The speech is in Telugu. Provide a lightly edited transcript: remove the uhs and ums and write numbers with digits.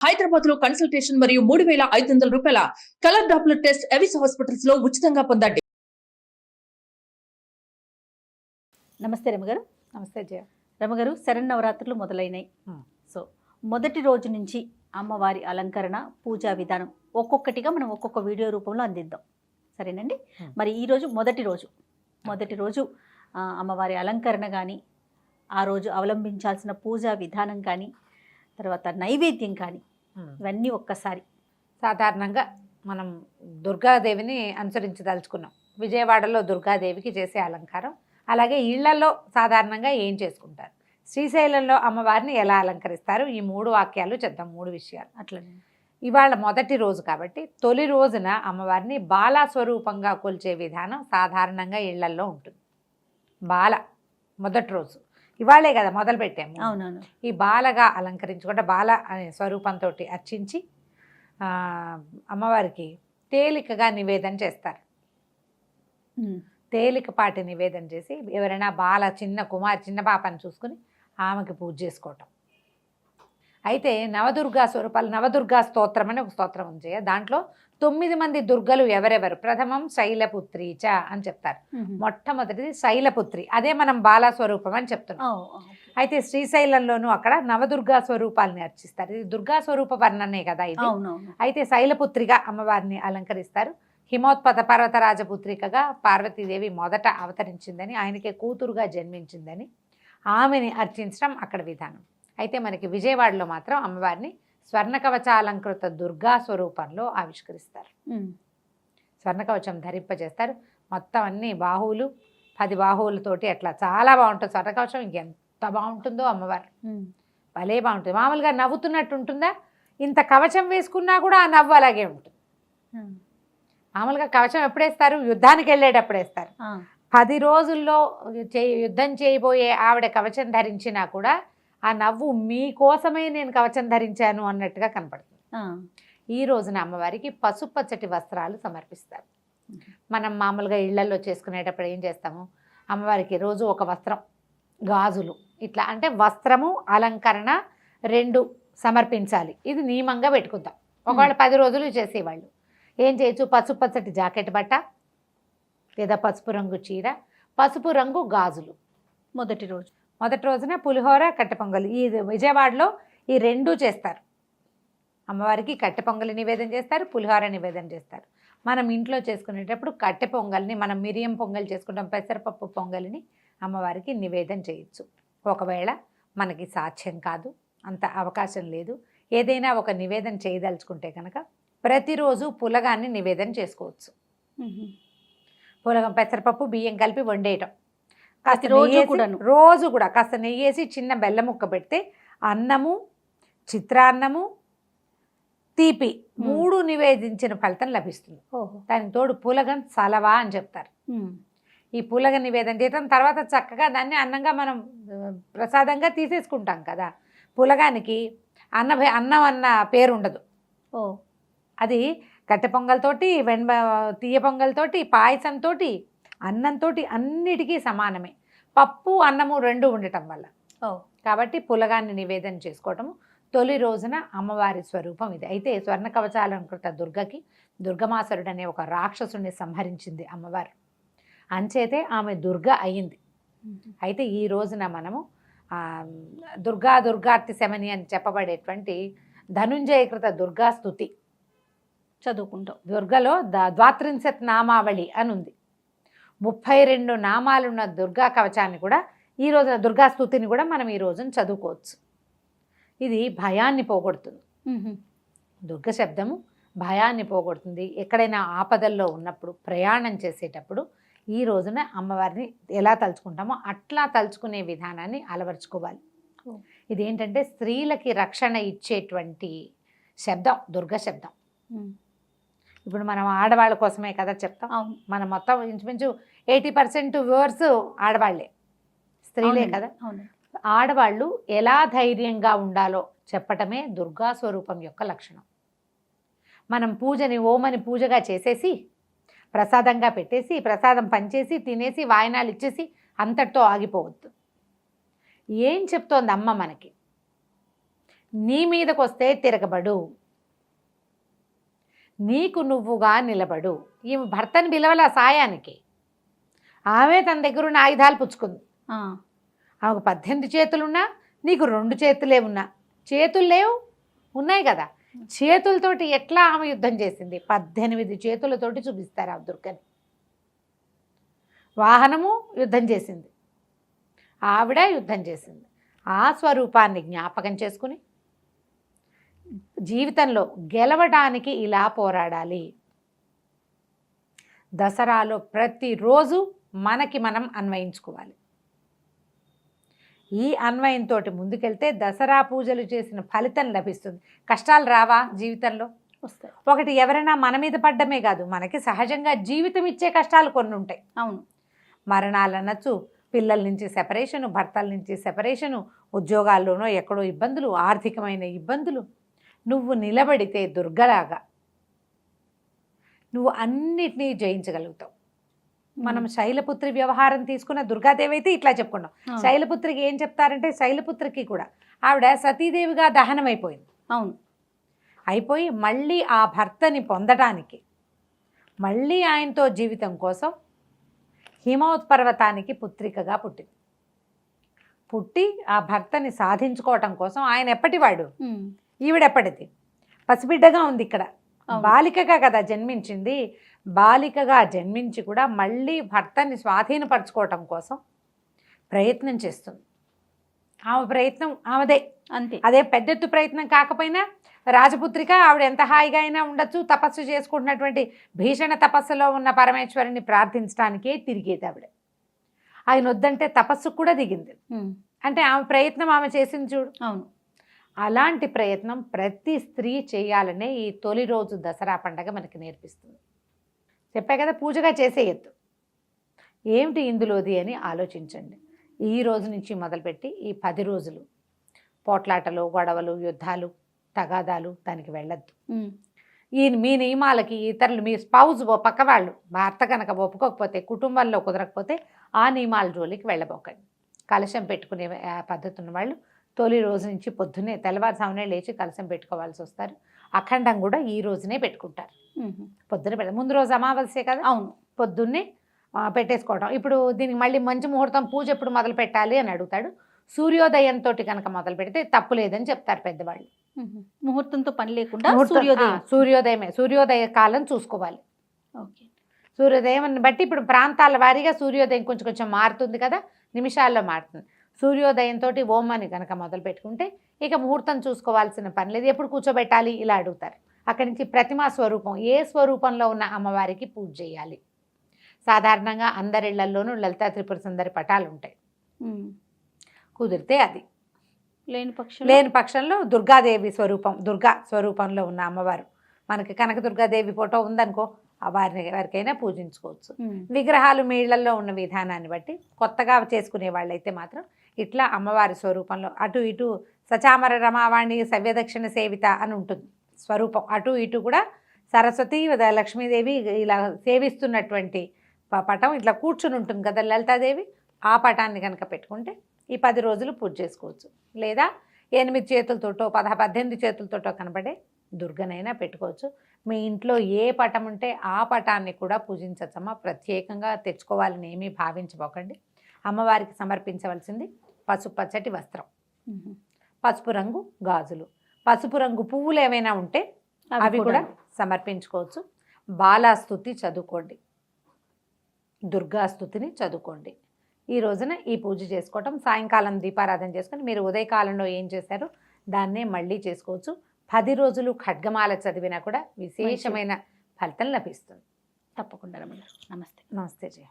హైదరాబాద్ లో కన్సల్టేషన్ మరియు 3,500 రూపాయల colour Doppler test Avis hospitals లో ఉచితంగా పొందండి. నమస్తే రమగారు. నమస్తే జయ. రమగారు, శరన్నవరాత్రులు మొదలైనాయి. సో మొదటి రోజు నుంచి అమ్మవారి అలంకరణ, పూజా విధానం ఒక్కొక్కటిగా మనం ఒక్కొక్క వీడియో రూపంలో అందిద్దాం, సరేనండి? మరి ఈరోజు మొదటి రోజు అమ్మవారి అలంకరణ కానీ, ఆ రోజు అవలంబించాల్సిన పూజా విధానం కానీ, తర్వాత నైవేద్యం కానీ, ఇవన్నీ ఒక్కసారి. సాధారణంగా మనం దుర్గాదేవిని అనుసరించదలుచుకున్నాం. విజయవాడలో దుర్గాదేవికి చేసే అలంకారం, అలాగే ఇళ్లలో సాధారణంగా ఏం చేసుకుంటారు, శ్రీశైలంలో అమ్మవారిని ఎలా అలంకరిస్తారు, ఈ 3 వాక్యాలు చెప్తాం, 3 విషయాలు. అట్లనే ఇవాళ మొదటి రోజు కాబట్టి తొలి రోజున అమ్మవారిని బాలా స్వరూపంగా కొలిచే విధానం సాధారణంగా ఇళ్లల్లో ఉంటుంది. బాల మొదటి రోజు ఇవాళే కదా మొదలు పెట్టాము. అవునవును. ఈ బాలగా అలంకరించుకుంటే బాల అనే స్వరూపంతో అర్చించి అమ్మవారికి తేలికగా నివేదన చేస్తారు. తేలికపాటి నివేదన చేసి ఎవరైనా బాల చిన్న పాపని చూసుకుని ఆమెకి పూజ చేసుకోవటం. అయితే నవదుర్గా స్వరూపాలు, నవదుర్గా స్తోత్రం అని ఒక స్తోత్రం ఉంది. దాంట్లో 9 మంది దుర్గలు ఎవరెవరు, ప్రథమం శైలపుత్రి చ అని చెప్తారు. మొట్టమొదటిది శైలపుత్రి, అదే మనం బాలా స్వరూపం అని చెప్తున్నాం. అయితే శ్రీశైలంలోనూ అక్కడ నవదుర్గా స్వరూపాలని అర్చిస్తారు. ఇది దుర్గా స్వరూప వర్ణనే కదా ఇది. అయితే శైలపుత్రిగా అమ్మవారిని అలంకరిస్తారు. హిమోత్పత పర్వతరాజపుత్రికగా పార్వతీదేవి మొదట అవతరించిందని, ఆయనకే కూతురుగా జన్మించిందని ఆమెని అర్చించడం అక్కడ విధానం. అయితే మనకి విజయవాడలో మాత్రం అమ్మవారిని స్వర్ణకవచాలంకృత దుర్గా స్వరూపంలో ఆవిష్కరిస్తారు. స్వర్ణకవచం ధరింపజేస్తారు. మొత్తం అన్ని బాహువులు, 10 బాహువులతోటి అట్లా చాలా బాగుంటుంది. స్వర్ణకవచం ఎంత బాగుంటుందో అమ్మవారు, భలే బాగుంటుంది. మామూలుగా నవ్వుతున్నట్టు ఉంటుందా, ఇంత కవచం వేసుకున్నా కూడా ఆ నవ్వు అలాగే ఉంటుంది. మామూలుగా కవచం ఎప్పుడేస్తారు, యుద్ధానికి వెళ్ళేటప్పుడు వేస్తారు. 10 రోజుల్లో యుద్ధం చేయబోయే ఆవిడ కవచం ధరించినా కూడా ఆ నవ్వు మీకోసమే నేను కవచం ధరించాను అన్నట్టుగా కనపడుతుంది. ఈ రోజున అమ్మవారికి పసుపచ్చటి వస్త్రాలు సమర్పిస్తారు. మనం మామూలుగా ఇళ్లలో చేసుకునేటప్పుడు ఏం చేస్తాము, అమ్మవారికి రోజు ఒక వస్త్రం, గాజులు, ఇట్లా అంటే వస్త్రము అలంకరణ 2 సమర్పించాలి. ఇది నియమంగా పెట్టుకుందాం. ఒకవేళ 10 రోజులు చేసేవాళ్ళు ఏం చేయొచ్చు, పసుపచ్చటి జాకెట్ బట్ట లేదా పసుపు రంగు చీర, పసుపు రంగు గాజులు. మొదటి రోజున పులిహోర, కట్టె పొంగలి. ఈ విజయవాడలో ఈ 2 చేస్తారు. అమ్మవారికి కట్టె పొంగలి నివేదన చేస్తారు, పులిహోర నివేదన చేస్తారు. మనం ఇంట్లో చేసుకునేటప్పుడు కట్టె పొంగల్ని, మనం మిరియం పొంగల్ చేసుకుంటాం, పెసరపప్పు పొంగలిని అమ్మవారికి నివేదన చేయొచ్చు. ఒకవేళ మనకి సాధ్యం కాదు, అంత అవకాశం లేదు, ఏదైనా ఒక నివేదన చేయదలుచుకుంటే కనుక ప్రతిరోజు పులగాన్ని నివేదన చేసుకోవచ్చు. పులగం, పెసరపప్పు, బియ్యం కలిపి వండేయటం. రోజు కూడా కాస్త నెయ్యేసి చిన్న బెల్లం ముక్క పెడితే అన్నము, చిత్రాన్నము, తీపి 3 నివేదించిన ఫలితం లభిస్తుంది. దానికి తోడు పులగం సలవా అని చెప్తారు. ఈ పులగ నివేదన చేయడం తర్వాత చక్కగా దాన్ని అన్నంగా మనం ప్రసాదంగా తీసేసుకుంటాం కదా. పులగానికి అన్నం అన్న పేరు ఉండదు. అది కట్టె పొంగల్తోటి, తీయ పొంగల్తోటి, పాయసంతో, అన్నంతో అన్నిటికీ సమానమే. పప్పు, అన్నము 2 ఉండటం వల్ల కాబట్టి పులగాన్ని నివేదన చేసుకోవటము తొలి రోజున అమ్మవారి స్వరూపం ఇది. అయితే స్వర్ణ కవచాలంకృత దుర్గకి దుర్గమాసురుడు అనే ఒక రాక్షసుని సంహరించింది అమ్మవారు. అంచేతే ఆమె దుర్గ అయ్యింది. అయితే ఈ రోజున మనము దుర్గార్తి శమని అని చెప్పబడేటువంటి ధనుంజయకృత దుర్గా స్తుతి చదువుకుంటాం. దుర్గలో ద్వాత్రింశత్ నామావళి అని ఉంది. 32 నామాలున్న దుర్గా కవచాన్ని కూడా ఈ రోజున దుర్గా స్తుతిని కూడా మనం ఈ రోజున చదువుకోవచ్చు. ఇది భయాన్ని పోగొడుతుంది. దుర్గ శబ్దము భయాన్ని పోగొడుతుంది. ఎక్కడైనా ఆపదల్లో ఉన్నప్పుడు, ప్రయాణం చేసేటప్పుడు ఈ రోజున అమ్మవారిని ఎలా తలుచుకుంటామో అట్లా తలుచుకునే విధానాన్ని అలవర్చుకోవాలి. ఇదేంటంటే స్త్రీలకి రక్షణ ఇచ్చేటువంటి శబ్దం దుర్గ శబ్దం. ఇప్పుడు మనం ఆడవాళ్ళ కోసమే కదా చెప్తాం. మనం మొత్తం ఇంచుమించు 80% వ్యూవర్స్ ఆడవాళ్లే, స్త్రీలే కదా. ఆడవాళ్ళు ఎలా ధైర్యంగా ఉండాలో చెప్పటమే దుర్గా స్వరూపం యొక్క లక్షణం. మనం పూజని ఓమని పూజగా చేసేసి ప్రసాదంగా పెట్టేసి ప్రసాదం పంచేసి తినేసి వాయనాలు ఇచ్చేసి అంతటితో ఆగిపోవద్దు. ఏం చెప్తోంది అమ్మ మనకి? నీ మీదకి వస్తే తిరగబడు, నీకు నువ్వుగా నిలబడు. ఈమె భర్తని పిలవల సాయానికి, ఆమె తన దగ్గర ఉన్న ఆయుధాలు పుచ్చుకుంది. ఆమెకు 18 చేతులున్నా, నీకు 2 చేతులే ఉన్నా, చేతులు లేవు, ఉన్నాయి కదా, చేతులతోటి ఎట్లా ఆమె యుద్ధం చేసింది? 18 చేతులతోటి చూపిస్తారు ఆ దుర్గని. వాహనము యుద్ధం చేసింది, ఆవిడ యుద్ధం చేసింది. ఆ స్వరూపాన్ని జ్ఞాపకం చేసుకుని జీవితంలో గెలవడానికి ఇలా పోరాడాలి. దసరాలో ప్రతిరోజు మనకి మనం అన్వయించుకోవాలి. ఈ అన్వయంతో ముందుకెళ్తే దసరా పూజలు చేసిన ఫలితం లభిస్తుంది. కష్టాలు రావా జీవితంలో? వస్తాయి. ఒకటి, ఎవరైనా మన మీద పడ్డమే కాదు, మనకి సహజంగా జీవితం ఇచ్చే కష్టాలు కొన్ని ఉంటాయి. అవును. మరణాలు అనొచ్చు, పిల్లల నుంచి సెపరేషను, భర్తల నుంచి సెపరేషను, ఉద్యోగాల్లోనో ఎక్కడో ఇబ్బందులు, ఆర్థికమైన ఇబ్బందులు. నువ్వు నిలబడితే దుర్గలాగా నువ్వు అన్నిటినీ జయించగలుగుతావు. మనం శైలపుత్రి వ్యవహారం తీసుకున్న దుర్గాదేవి అయితే ఇట్లా చెప్పుకున్నాం. శైలపుత్రికి ఏం చెప్తారంటే, శైలపుత్రికి కూడా ఆవిడ సతీదేవిగా దహనం అయిపోయింది. అవును. అయిపోయి మళ్ళీ ఆ భర్తని పొందడానికి, మళ్ళీ ఆయనతో జీవితం కోసం హిమోత్పర్వతానికి పుత్రికగా పుట్టింది. పుట్టి ఆ భర్తని సాధించుకోవటం కోసం ఆయన ఎప్పటివాడు, ఈవిడెప్పటిది, పసిబిడ్డగా ఉంది ఇక్కడ, బాలికగా కదా జన్మించింది. బాలికగా జన్మించి కూడా మళ్ళీ భర్తని స్వాధీనపరచుకోవటం కోసం ప్రయత్నం చేస్తుంది. ఆమె ప్రయత్నం ఆమెదే, అంతే. అదే పెద్దెత్తు ప్రయత్నం కాకపోయినా రాజపుత్రిక ఆవిడ ఎంత హాయిగా అయినా ఉండొచ్చు. తపస్సు చేసుకుంటున్నటువంటి భీషణ తపస్సులో ఉన్న పరమేశ్వరుని ప్రార్థించడానికే తిరిగేది ఆవిడ. ఆయన వద్దంటే తపస్సుకు కూడా దిగింది. అంటే ఆమె ప్రయత్నం ఆమె చేసింది చూడు. అవును. అలాంటి ప్రయత్నం ప్రతి స్త్రీ చేయాలనే ఈ తొలి రోజు దసరా పండగ మనకి నేర్పిస్తుంది. చెప్పా కదా, పూజగా చేసేయద్దు. ఏమిటి ఇందులోది అని ఆలోచించండి. ఈ రోజు నుంచి మొదలుపెట్టి ఈ 10 రోజులు పోట్లాటలు, గొడవలు, యుద్ధాలు, తగాదాలు దానికి వెళ్ళద్దు. మీ నియమాలకి ఇతరులు, మీ స్పౌజ్ పక్క వాళ్ళు, భర్త కనుక ఒప్పుకోకపోతే, కుటుంబంలో కుదరకపోతే ఆ నియమాల జోలికి వెళ్ళబోకండి. కలశం పెట్టుకునే పద్ధతి ఉన్న వాళ్ళు తొలి రోజు నుంచి పొద్దున్నే తెల్లవారుజామునే లేచి కలశం పెట్టుకోవాల్సి వస్తారు. అఖండం కూడా ఈ రోజునే పెట్టుకుంటారు. పొద్దున ముందు రోజు అమావాస్య కదా, అవును, పొద్దున్నే పెట్టేసుకోవడం. ఇప్పుడు దీనికి మళ్ళీ మంచి ముహూర్తం, పూజ ఎప్పుడు మొదలు పెట్టాలి అని అడుగుతాడు. సూర్యోదయంతో కనుక మొదలు పెడితే తప్పు లేదని చెప్తారు పెద్దవాళ్ళు. ముహూర్తంతో పని లేకుండా సూర్యోదయ కాలం చూసుకోవాలి. ఓకే. సూర్యోదయం బట్టి ఇప్పుడు ప్రాంతాల వారీగా సూర్యోదయం కొంచెం కొంచెం మారుతుంది కదా, నిమిషాల్లో మారుతుంది. సూర్యోదయంతో ఓం అని కనుక మొదలు పెట్టుకుంటే ఇక ముహూర్తం చూసుకోవాల్సిన పని లేదు. ఎప్పుడు కూర్చోబెట్టాలి ఇలా అడుగుతారు. అక్కడి నుంచి ప్రతిమా స్వరూపం, ఏ స్వరూపంలో ఉన్న అమ్మవారికి పూజ చేయాలి. సాధారణంగా అందరిళ్లలోనూ లలితా త్రిపుర సుందరి పటాలు ఉంటాయి. కుదిరితే అది, లేని పక్షంలో దుర్గాదేవి స్వరూపం, దుర్గా స్వరూపంలో ఉన్న అమ్మవారు, మనకి కనకదుర్గాదేవి ఫోటో ఉందనుకో, వారికైనా పూజించుకోవచ్చు. విగ్రహాలు మీ ఇళ్లలో ఉన్న విధానాన్ని బట్టి, కొత్తగా చేసుకునే వాళ్ళైతే మాత్రం ఇట్లా అమ్మవారి స్వరూపంలో అటు ఇటు సచామర రమావాణి సవ్యదక్షిణ సేవిత అని ఉంటుంది స్వరూపం. అటు ఇటు కూడా సరస్వతి, లక్ష్మీదేవి ఇలా సేవిస్తున్నటువంటి పటం ఇట్లా కూర్చుని ఉంటుంది కదా లలితాదేవి. ఆ పటాన్ని కనుక పెట్టుకుంటే ఈ 10 రోజులు పూజ చేసుకోవచ్చు. లేదా 8 చేతులతోటో 18 చేతులతోటో కనబడే దుర్గనైనా పెట్టుకోవచ్చు. మీ ఇంట్లో ఏ పటం ఉంటే ఆ పటాన్ని కూడా పూజించచ్చమ్మా. ప్రత్యేకంగా తెచ్చుకోవాలని ఏమీ భావించబోకండి. అమ్మవారికి సమర్పించవలసింది పసుపు పచ్చటి వస్త్రం, పసుపు రంగు గాజులు, పసుపు రంగు పువ్వులు ఏమైనా ఉంటే అవి కూడా సమర్పించుకోవచ్చు. బాలాస్తుతి చదువుకోండి, దుర్గాస్తుతిని చదువుకోండి. ఈ రోజున ఈ పూజ చేసుకోవటం, సాయంకాలం దీపారాధన చేసుకొని మీరు ఉదయకాలంలో ఏం చేశారో దాన్నే మళ్ళీ చేసుకోవచ్చు. 10 రోజులు ఖడ్గమాల చదివినా కూడా విశేషమైన ఫలితం లభిస్తుంది. తప్పకుండా రమణ. నమస్తే. నమస్తే జయ.